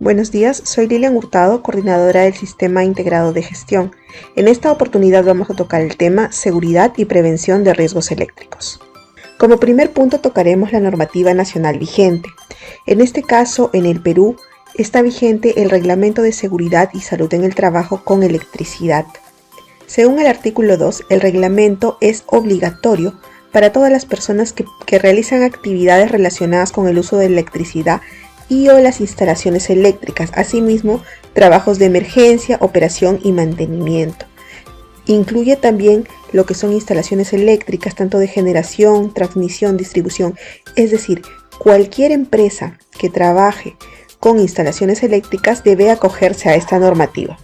Buenos días, soy Lilian Hurtado, coordinadora del Sistema Integrado de Gestión. En esta oportunidad vamos a tocar el tema seguridad y prevención de riesgos eléctricos. Como primer punto tocaremos la normativa nacional vigente. En este caso, en el Perú, está vigente el Reglamento de Seguridad y Salud en el Trabajo con Electricidad. Según el artículo 2, el reglamento es obligatorio para todas las personas que realizan actividades relacionadas con el uso de electricidad y o las instalaciones eléctricas, asimismo trabajos de emergencia, operación y mantenimiento. Incluye también lo que son instalaciones eléctricas, tanto de generación, transmisión, distribución, es decir, cualquier empresa que trabaje con instalaciones eléctricas debe acogerse a esta normativa.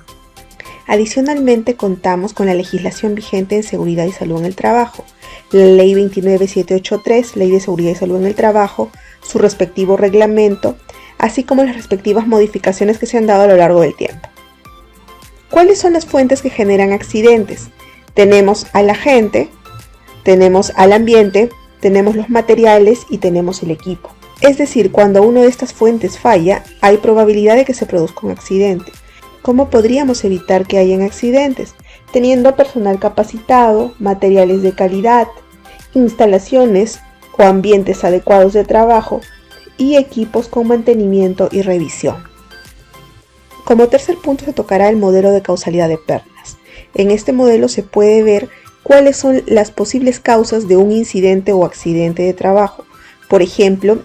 Adicionalmente, contamos con la legislación vigente en seguridad y salud en el trabajo, la Ley 29783, Ley de Seguridad y Salud en el Trabajo, su respectivo reglamento, así como las respectivas modificaciones que se han dado a lo largo del tiempo. ¿Cuáles son las fuentes que generan accidentes? Tenemos a la gente, tenemos al ambiente, tenemos los materiales y tenemos el equipo. Es decir, cuando una de estas fuentes falla, hay probabilidad de que se produzca un accidente. ¿Cómo podríamos evitar que hayan accidentes? Teniendo personal capacitado, materiales de calidad, instalaciones o ambientes adecuados de trabajo y equipos con mantenimiento y revisión. Como tercer punto se tocará el modelo de causalidad de pérdidas. En este modelo se puede ver cuáles son las posibles causas de un incidente o accidente de trabajo. Por ejemplo,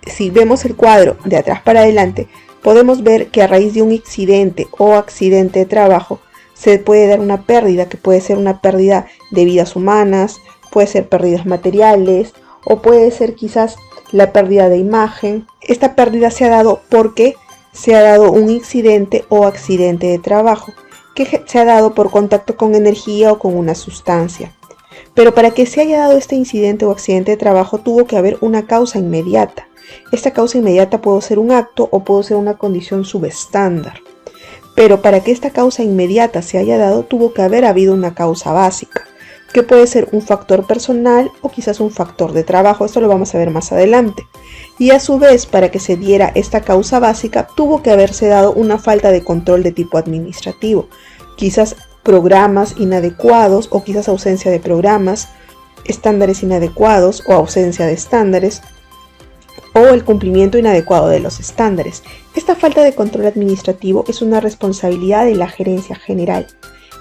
si vemos el cuadro de atrás para adelante, podemos ver que a raíz de un incidente o accidente de trabajo se puede dar una pérdida, que puede ser una pérdida de vidas humanas, puede ser pérdidas materiales o puede ser quizás la pérdida de imagen. Esta pérdida se ha dado porque se ha dado un incidente o accidente de trabajo, que se ha dado por contacto con energía o con una sustancia. Pero para que se haya dado este incidente o accidente de trabajo tuvo que haber una causa inmediata. Esta causa inmediata puede ser un acto o puede ser una condición subestándar. Pero para que esta causa inmediata se haya dado tuvo que haber habido una causa básica, que puede ser un factor personal o quizás un factor de trabajo. Esto lo vamos a ver más adelante. Y a su vez, para que se diera esta causa básica, tuvo que haberse dado una falta de control de tipo administrativo. Quizás programas inadecuados o quizás ausencia de programas, estándares inadecuados o ausencia de estándares, o el cumplimiento inadecuado de los estándares. Esta falta de control administrativo es una responsabilidad de la gerencia general.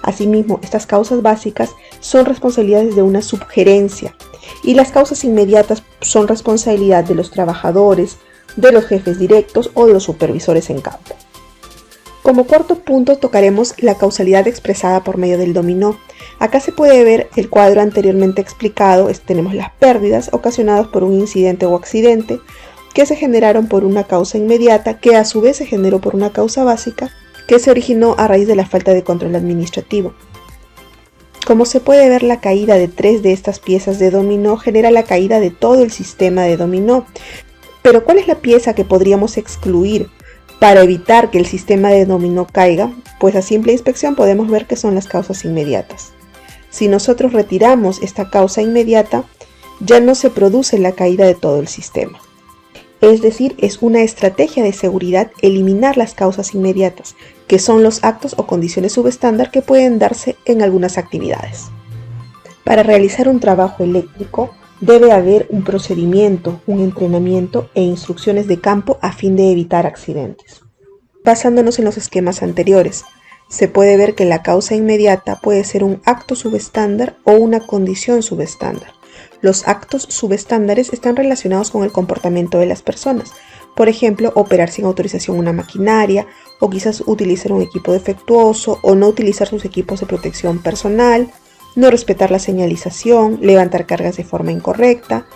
Asimismo, estas causas básicas son responsabilidades de una subgerencia y las causas inmediatas son responsabilidad de los trabajadores, de los jefes directos o de los supervisores en campo. Como cuarto punto tocaremos la causalidad expresada por medio del dominó. Acá se puede ver el cuadro anteriormente explicado. Tenemos las pérdidas ocasionadas por un incidente o accidente que se generaron por una causa inmediata, que a su vez se generó por una causa básica, que se originó a raíz de la falta de control administrativo. Como se puede ver, la caída de 3 de estas piezas de dominó genera la caída de todo el sistema de dominó. Pero ¿cuál es la pieza que podríamos excluir para evitar que el sistema de dominó caiga? Pues a simple inspección podemos ver que son las causas inmediatas. Si nosotros retiramos esta causa inmediata, ya no se produce la caída de todo el sistema. Es decir, es una estrategia de seguridad eliminar las causas inmediatas, que son los actos o condiciones subestándar que pueden darse en algunas actividades. Para realizar un trabajo eléctrico debe haber un procedimiento, un entrenamiento e instrucciones de campo a fin de evitar accidentes. Basándonos en los esquemas anteriores, se puede ver que la causa inmediata puede ser un acto subestándar o una condición subestándar. Los actos subestándares están relacionados con el comportamiento de las personas. Por ejemplo, operar sin autorización una maquinaria, o quizás utilizar un equipo defectuoso, o no utilizar sus equipos de protección personal, no respetar la señalización, levantar cargas de forma incorrecta,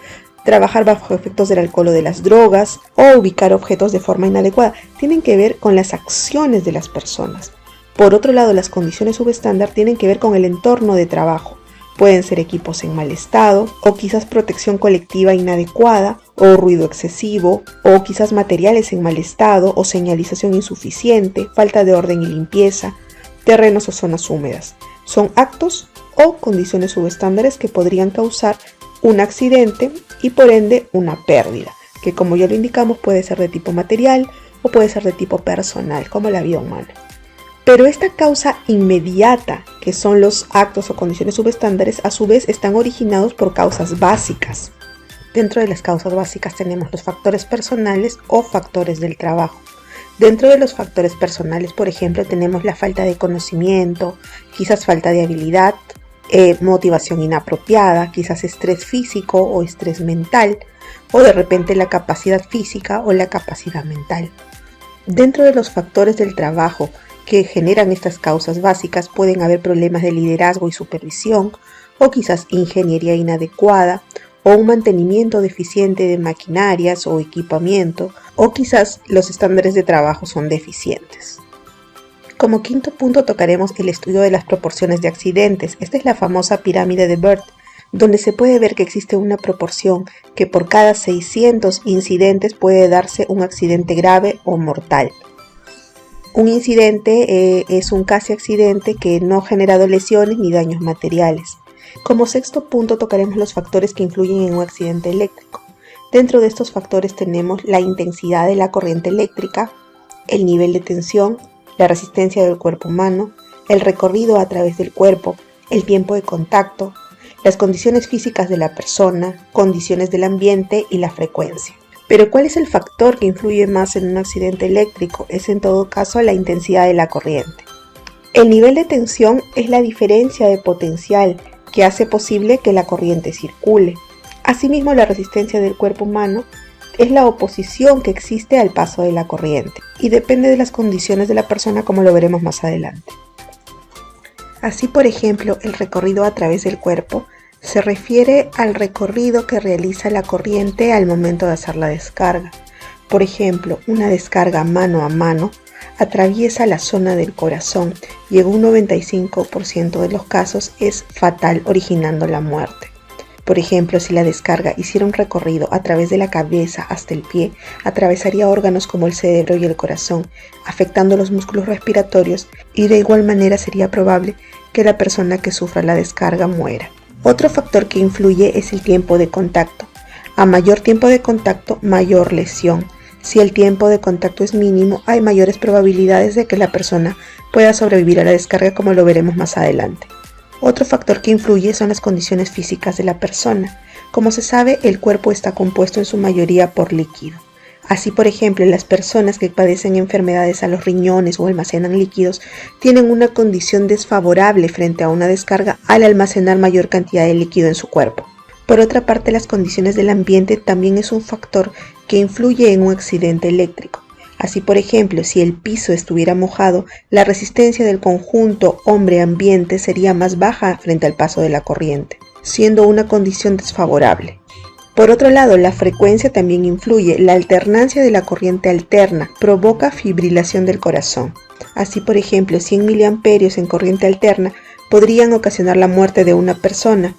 trabajar bajo efectos del alcohol o de las drogas, o ubicar objetos de forma inadecuada. Tienen que ver con las acciones de las personas. Por otro lado, las condiciones subestándar tienen que ver con el entorno de trabajo. Pueden ser equipos en mal estado, o quizás protección colectiva inadecuada, o ruido excesivo, o quizás materiales en mal estado, o señalización insuficiente, falta de orden y limpieza, terrenos o zonas húmedas. Son actos o condiciones subestándares que podrían causar un accidente y por ende una pérdida, que como ya lo indicamos puede ser de tipo material o puede ser de tipo personal, como la vida humana. Pero esta causa inmediata, que son los actos o condiciones subestándares, a su vez están originados por causas básicas. Dentro de las causas básicas tenemos los factores personales o factores del trabajo. Dentro de los factores personales, por ejemplo, tenemos la falta de conocimiento, quizás falta de habilidad, motivación inapropiada, quizás estrés físico o estrés mental, o de repente la capacidad física o la capacidad mental. Dentro de los factores del trabajo que generan estas causas básicas pueden haber problemas de liderazgo y supervisión, o quizás ingeniería inadecuada, o un mantenimiento deficiente de maquinarias o equipamiento, o quizás los estándares de trabajo son deficientes. Como quinto punto tocaremos el estudio de las proporciones de accidentes. Esta es la famosa pirámide de Bert, donde se puede ver que existe una proporción que por cada 600 incidentes puede darse un accidente grave o mortal. Un incidente es un casi accidente que no ha generado lesiones ni daños materiales. Como sexto punto tocaremos los factores que influyen en un accidente eléctrico. Dentro de estos factores tenemos la intensidad de la corriente eléctrica, el nivel de tensión, la resistencia del cuerpo humano, el recorrido a través del cuerpo, el tiempo de contacto, las condiciones físicas de la persona, condiciones del ambiente y la frecuencia. Pero ¿cuál es el factor que influye más en un accidente eléctrico? Es en todo caso la intensidad de la corriente. El nivel de tensión es la diferencia de potencial que hace posible que la corriente circule. Asimismo, la resistencia del cuerpo humano es la oposición que existe al paso de la corriente y depende de las condiciones de la persona, como lo veremos más adelante. Así, por ejemplo, el recorrido a través del cuerpo se refiere al recorrido que realiza la corriente al momento de hacer la descarga. Por ejemplo, una descarga mano a mano atraviesa la zona del corazón y en un 95% de los casos es fatal, originando la muerte. Por ejemplo, si la descarga hiciera un recorrido a través de la cabeza hasta el pie, atravesaría órganos como el cerebro y el corazón, afectando los músculos respiratorios, y de igual manera sería probable que la persona que sufra la descarga muera. Otro factor que influye es el tiempo de contacto. A mayor tiempo de contacto, mayor lesión. Si el tiempo de contacto es mínimo, hay mayores probabilidades de que la persona pueda sobrevivir a la descarga, como lo veremos más adelante. Otro factor que influye son las condiciones físicas de la persona. Como se sabe, el cuerpo está compuesto en su mayoría por líquido. Así, por ejemplo, las personas que padecen enfermedades a los riñones o almacenan líquidos tienen una condición desfavorable frente a una descarga al almacenar mayor cantidad de líquido en su cuerpo. Por otra parte, las condiciones del ambiente también es un factor que influye en un accidente eléctrico. Así, por ejemplo, si el piso estuviera mojado, la resistencia del conjunto hombre-ambiente sería más baja frente al paso de la corriente, siendo una condición desfavorable. Por otro lado, la frecuencia también influye. La alternancia de la corriente alterna provoca fibrilación del corazón. Así, por ejemplo, 100 mA en corriente alterna podrían ocasionar la muerte de una persona,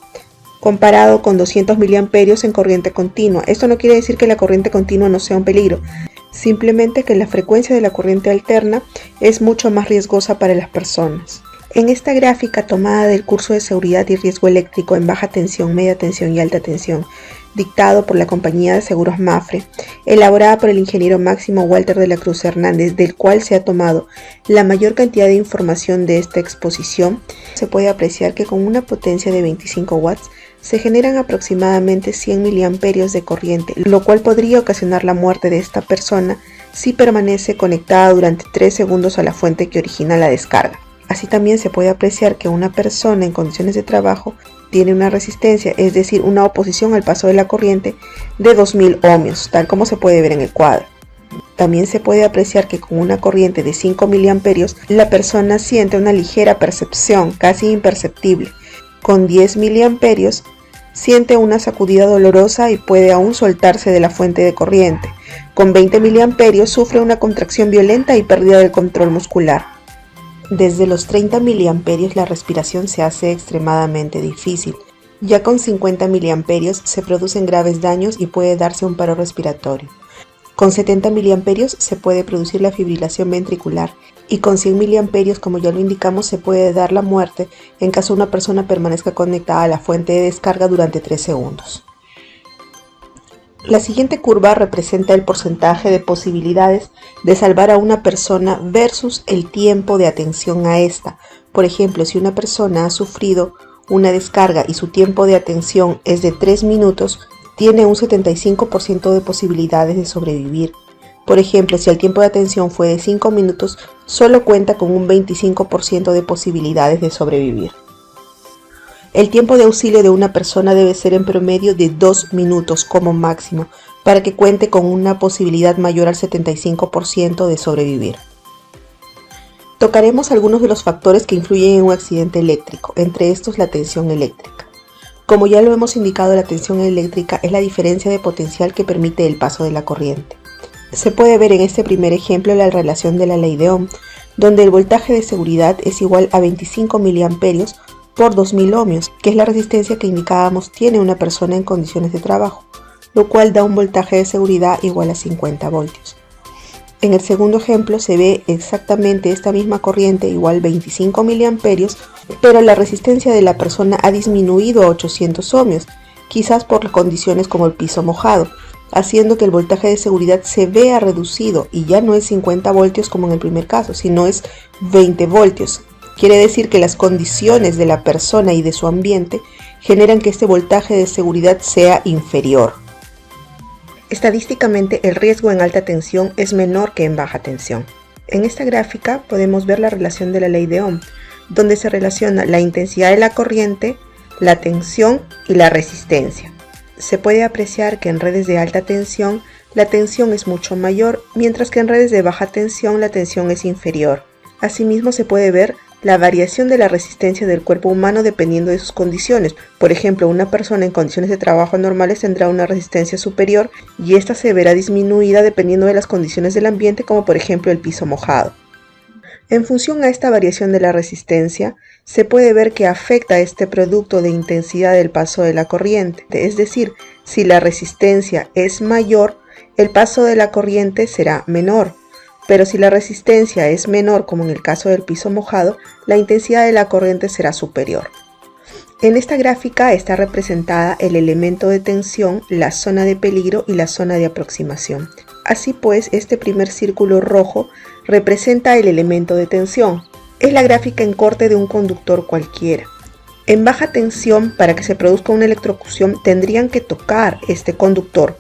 comparado con 200 mA en corriente continua. Esto no quiere decir que la corriente continua no sea un peligro, simplemente que la frecuencia de la corriente alterna es mucho más riesgosa para las personas. En esta gráfica tomada del curso de seguridad y riesgo eléctrico en baja tensión, media tensión y alta tensión, dictado por la compañía de seguros Mapfre, elaborada por el ingeniero Máximo Walter de la Cruz Hernández, del cual se ha tomado la mayor cantidad de información de esta exposición, se puede apreciar que con una potencia de 25 watts se generan aproximadamente 100 miliamperios de corriente, lo cual podría ocasionar la muerte de esta persona si permanece conectada durante 3 segundos a la fuente que origina la descarga. Así también se puede apreciar que una persona en condiciones de trabajo tiene una resistencia, es decir, una oposición al paso de la corriente de 2000 ohmios, tal como se puede ver en el cuadro. También se puede apreciar que con una corriente de 5 miliamperios la persona siente una ligera percepción, casi imperceptible. Con 10 miliamperios siente una sacudida dolorosa y puede aún soltarse de la fuente de corriente. Con 20 miliamperios sufre una contracción violenta y pérdida del control muscular. Desde los 30 miliamperios la respiración se hace extremadamente difícil. Ya con 50 miliamperios se producen graves daños y puede darse un paro respiratorio. Con 70 miliamperios se puede producir la fibrilación ventricular y con 100 miliamperios, como ya lo indicamos, se puede dar la muerte en caso una persona permanezca conectada a la fuente de descarga durante 3 segundos. La siguiente curva representa el porcentaje de posibilidades de salvar a una persona versus el tiempo de atención a esta. Por ejemplo, si una persona ha sufrido una descarga y su tiempo de atención es de 3 minutos, tiene un 75% de posibilidades de sobrevivir. Por ejemplo, si el tiempo de atención fue de 5 minutos, solo cuenta con un 25% de posibilidades de sobrevivir. El tiempo de auxilio de una persona debe ser en promedio de 2 minutos como máximo, para que cuente con una posibilidad mayor al 75% de sobrevivir. Tocaremos algunos de los factores que influyen en un accidente eléctrico, entre estos la tensión eléctrica. Como ya lo hemos indicado, la tensión eléctrica es la diferencia de potencial que permite el paso de la corriente. Se puede ver en este primer ejemplo la relación de la ley de Ohm, donde el voltaje de seguridad es igual a 25 mA por 2000 ohmios, que es la resistencia que indicábamos tiene una persona en condiciones de trabajo, lo cual da un voltaje de seguridad igual a 50 voltios. En el segundo ejemplo se ve exactamente esta misma corriente igual 25 mA, pero la resistencia de la persona ha disminuido a 800 ohmios, quizás por condiciones como el piso mojado, haciendo que el voltaje de seguridad se vea reducido y ya no es 50 voltios como en el primer caso, sino es 20 voltios. Quiere decir que las condiciones de la persona y de su ambiente generan que este voltaje de seguridad sea inferior. Estadísticamente, el riesgo en alta tensión es menor que en baja tensión. En esta gráfica podemos ver la relación de la ley de Ohm, donde se relaciona la intensidad de la corriente, la tensión y la resistencia. Se puede apreciar que en redes de alta tensión la tensión es mucho mayor, mientras que en redes de baja tensión la tensión es inferior. Asimismo, se puede ver la variación de la resistencia del cuerpo humano dependiendo de sus condiciones. Por ejemplo, una persona en condiciones de trabajo normales tendrá una resistencia superior y esta se verá disminuida dependiendo de las condiciones del ambiente, como por ejemplo el piso mojado. En función a esta variación de la resistencia, se puede ver que afecta este producto de intensidad del paso de la corriente. Es decir, si la resistencia es mayor, el paso de la corriente será menor. Pero si la resistencia es menor, como en el caso del piso mojado, la intensidad de la corriente será superior. En esta gráfica está representada el elemento de tensión, la zona de peligro y la zona de aproximación. Así pues, este primer círculo rojo representa el elemento de tensión. Es la gráfica en corte de un conductor cualquiera. En baja tensión, para que se produzca una electrocución, tendrían que tocar este conductor.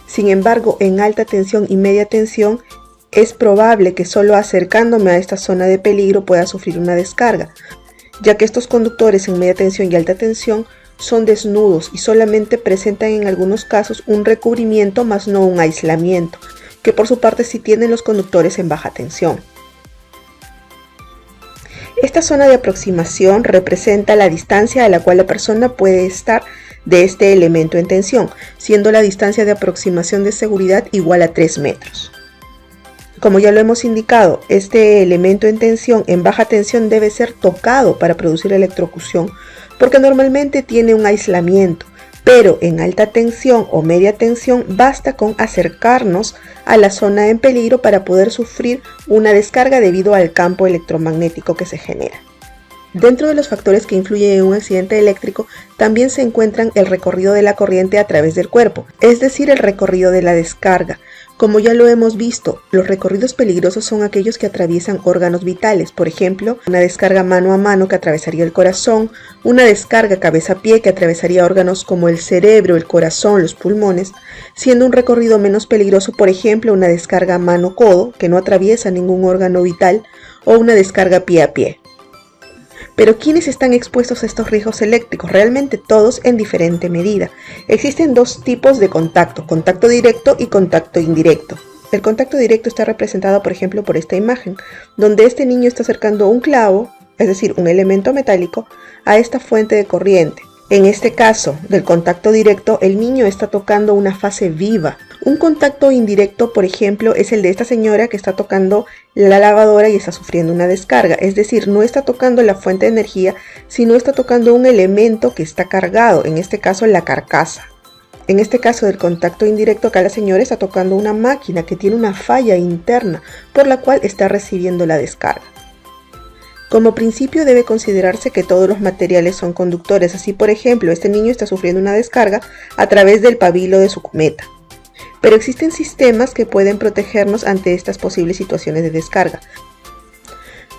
Sin embargo, en alta tensión y media tensión, es probable que solo acercándome a esta zona de peligro pueda sufrir una descarga, ya que estos conductores en media tensión y alta tensión son desnudos y solamente presentan en algunos casos un recubrimiento más no un aislamiento, que por su parte sí tienen los conductores en baja tensión. Esta zona de aproximación representa la distancia a la cual la persona puede estar de este elemento en tensión, siendo la distancia de aproximación de seguridad igual a 3 metros. Como ya lo hemos indicado, este elemento en tensión en baja tensión debe ser tocado para producir electrocución, porque normalmente tiene un aislamiento, pero en alta tensión o media tensión basta con acercarnos a la zona en peligro para poder sufrir una descarga debido al campo electromagnético que se genera. Dentro de los factores que influyen en un accidente eléctrico también se encuentran el recorrido de la corriente a través del cuerpo, es decir, el recorrido de la descarga. Como ya lo hemos visto, los recorridos peligrosos son aquellos que atraviesan órganos vitales, por ejemplo, una descarga mano a mano que atravesaría el corazón, una descarga cabeza a pie que atravesaría órganos como el cerebro, el corazón, los pulmones, siendo un recorrido menos peligroso, por ejemplo, una descarga mano-codo que no atraviesa ningún órgano vital o una descarga pie a pie. Pero ¿quiénes están expuestos a estos riesgos eléctricos? Realmente todos en diferente medida. Existen dos tipos de contacto directo y contacto indirecto. El contacto directo está representado, por ejemplo, por esta imagen, donde este niño está acercando un clavo, es decir, un elemento metálico, a esta fuente de corriente. En este caso del contacto directo, el niño está tocando una fase viva. Un contacto indirecto, por ejemplo, es el de esta señora que está tocando la lavadora y está sufriendo una descarga. Es decir, no está tocando la fuente de energía, sino está tocando un elemento que está cargado, en este caso la carcasa. En este caso del contacto indirecto, acá la señora está tocando una máquina que tiene una falla interna, por la cual está recibiendo la descarga. Como principio debe considerarse que todos los materiales son conductores. Así, por ejemplo, este niño está sufriendo una descarga a través del pabilo de su cuneta. Pero existen sistemas que pueden protegernos ante estas posibles situaciones de descarga.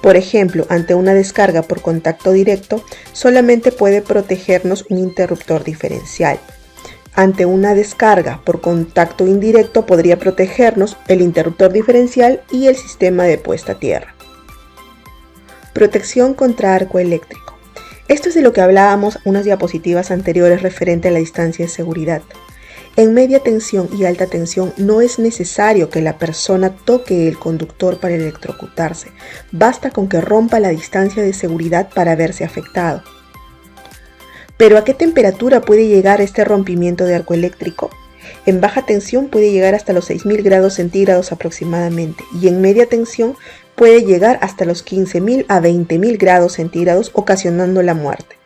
Por ejemplo, ante una descarga por contacto directo, solamente puede protegernos un interruptor diferencial. Ante una descarga por contacto indirecto podría protegernos el interruptor diferencial y el sistema de puesta a tierra. Protección contra arco eléctrico. Esto es de lo que hablábamos unas diapositivas anteriores referente a la distancia de seguridad. En media tensión y alta tensión no es necesario que la persona toque el conductor para electrocutarse, basta con que rompa la distancia de seguridad para verse afectado. ¿Pero a qué temperatura puede llegar este rompimiento de arco eléctrico? En baja tensión puede llegar hasta los 6000 grados centígrados aproximadamente y en media tensión puede llegar hasta los 15000 a 20000 grados centígrados, ocasionando la muerte.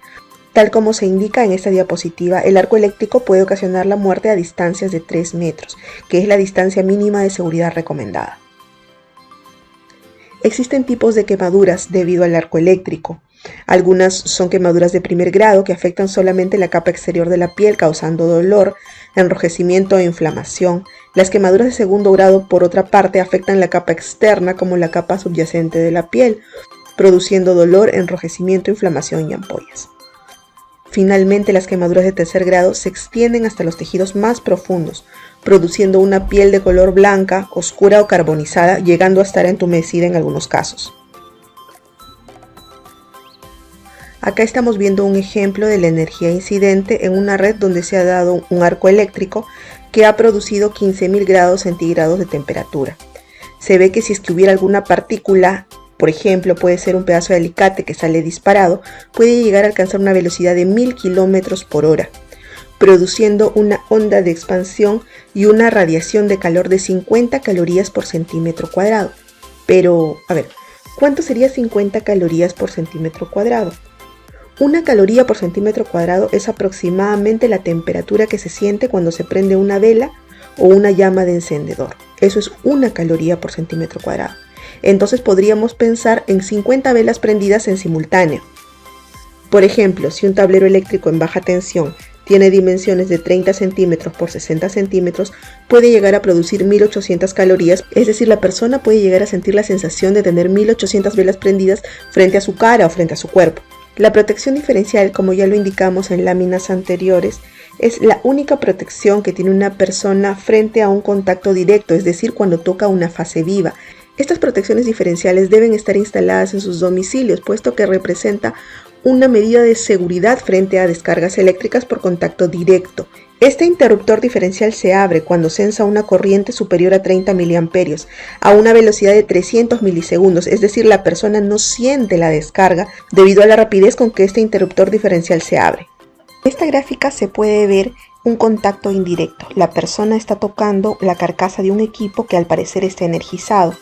Tal como se indica en esta diapositiva, el arco eléctrico puede ocasionar la muerte a distancias de 3 metros, que es la distancia mínima de seguridad recomendada. Existen tipos de quemaduras debido al arco eléctrico. Algunas son quemaduras de primer grado que afectan solamente la capa exterior de la piel, causando dolor, enrojecimiento e inflamación. Las quemaduras de segundo grado, por otra parte, afectan la capa externa como la capa subyacente de la piel, produciendo dolor, enrojecimiento, inflamación y ampollas. Finalmente, las quemaduras de tercer grado se extienden hasta los tejidos más profundos, produciendo una piel de color blanca, oscura o carbonizada, llegando a estar entumecida en algunos casos. Acá estamos viendo un ejemplo de la energía incidente en una red donde se ha dado un arco eléctrico que ha producido 15000 grados centígrados de temperatura. Se ve que si es que hubiera alguna partícula, por ejemplo, puede ser un pedazo de alicate que sale disparado, puede llegar a alcanzar una velocidad de 1000 km por hora, produciendo una onda de expansión y una radiación de calor de 50 calorías por centímetro cuadrado. Pero, a ver, ¿cuánto sería 50 calorías por centímetro cuadrado? Una caloría por centímetro cuadrado es aproximadamente la temperatura que se siente cuando se prende una vela o una llama de encendedor. Eso es una caloría por centímetro cuadrado. Entonces podríamos pensar en 50 velas prendidas en simultáneo. Por ejemplo, si un tablero eléctrico en baja tensión tiene dimensiones de 30 centímetros por 60 centímetros, puede llegar a producir 1800 calorías, es decir, la persona puede llegar a sentir la sensación de tener 1800 velas prendidas frente a su cara o frente a su cuerpo. La protección diferencial, como ya lo indicamos en láminas anteriores, es la única protección que tiene una persona frente a un contacto directo, es decir, cuando toca una fase viva. Estas protecciones diferenciales deben estar instaladas en sus domicilios, puesto que representa una medida de seguridad frente a descargas eléctricas por contacto directo. Este interruptor diferencial se abre cuando sensa una corriente superior a 30 mA a una velocidad de 300 milisegundos, es decir, la persona no siente la descarga debido a la rapidez con que este interruptor diferencial se abre. En esta gráfica se puede ver un contacto indirecto. La persona está tocando la carcasa de un equipo que al parecer está energizado.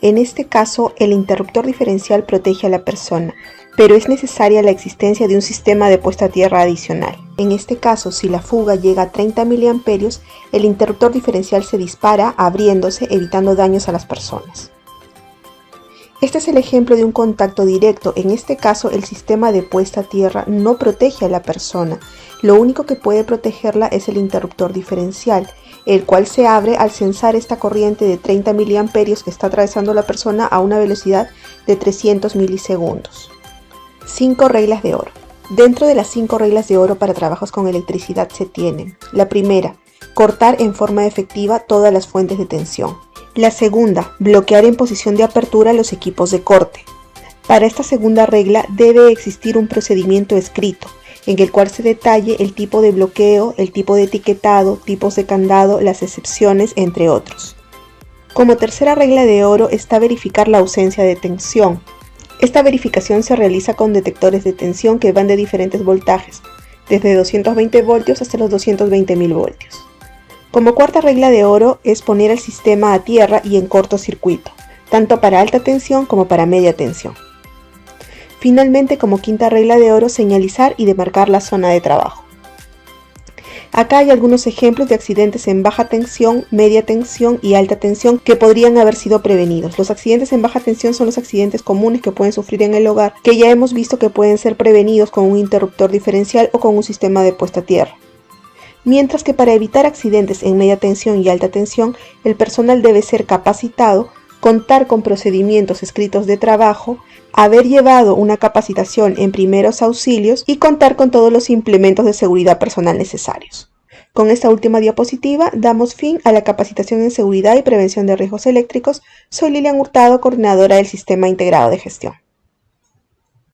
En este caso, el interruptor diferencial protege a la persona, pero es necesaria la existencia de un sistema de puesta a tierra adicional. En este caso, si la fuga llega a 30 mA, el interruptor diferencial se dispara, abriéndose, evitando daños a las personas. Este es el ejemplo de un contacto directo. En este caso, el sistema de puesta a tierra no protege a la persona. Lo único que puede protegerla es el interruptor diferencial, el cual se abre al sensar esta corriente de 30 mA que está atravesando la persona a una velocidad de 300 milisegundos. 5 reglas de oro. Dentro de las 5 reglas de oro para trabajos con electricidad se tienen: la primera, cortar en forma efectiva todas las fuentes de tensión. La segunda, bloquear en posición de apertura los equipos de corte. Para esta segunda regla debe existir un procedimiento escrito, en el cual se detalle el tipo de bloqueo, el tipo de etiquetado, tipos de candado, las excepciones, entre otros. Como tercera regla de oro está verificar la ausencia de tensión. Esta verificación se realiza con detectores de tensión que van de diferentes voltajes, desde 220 voltios hasta los 220.000 voltios. Como cuarta regla de oro es poner el sistema a tierra y en cortocircuito, tanto para alta tensión como para media tensión. Finalmente, como quinta regla de oro, señalizar y demarcar la zona de trabajo. Acá hay algunos ejemplos de accidentes en baja tensión, media tensión y alta tensión que podrían haber sido prevenidos. Los accidentes en baja tensión son los accidentes comunes que pueden sufrir en el hogar, que ya hemos visto que pueden ser prevenidos con un interruptor diferencial o con un sistema de puesta a tierra. mientras que para evitar accidentes en media tensión y alta tensión, el personal debe ser capacitado, contar con procedimientos escritos de trabajo, haber llevado una capacitación en primeros auxilios y contar con todos los implementos de seguridad personal necesarios. Con esta última diapositiva damos fin a la capacitación en seguridad y prevención de riesgos eléctricos. Soy Lilian Hurtado, coordinadora del Sistema Integrado de Gestión.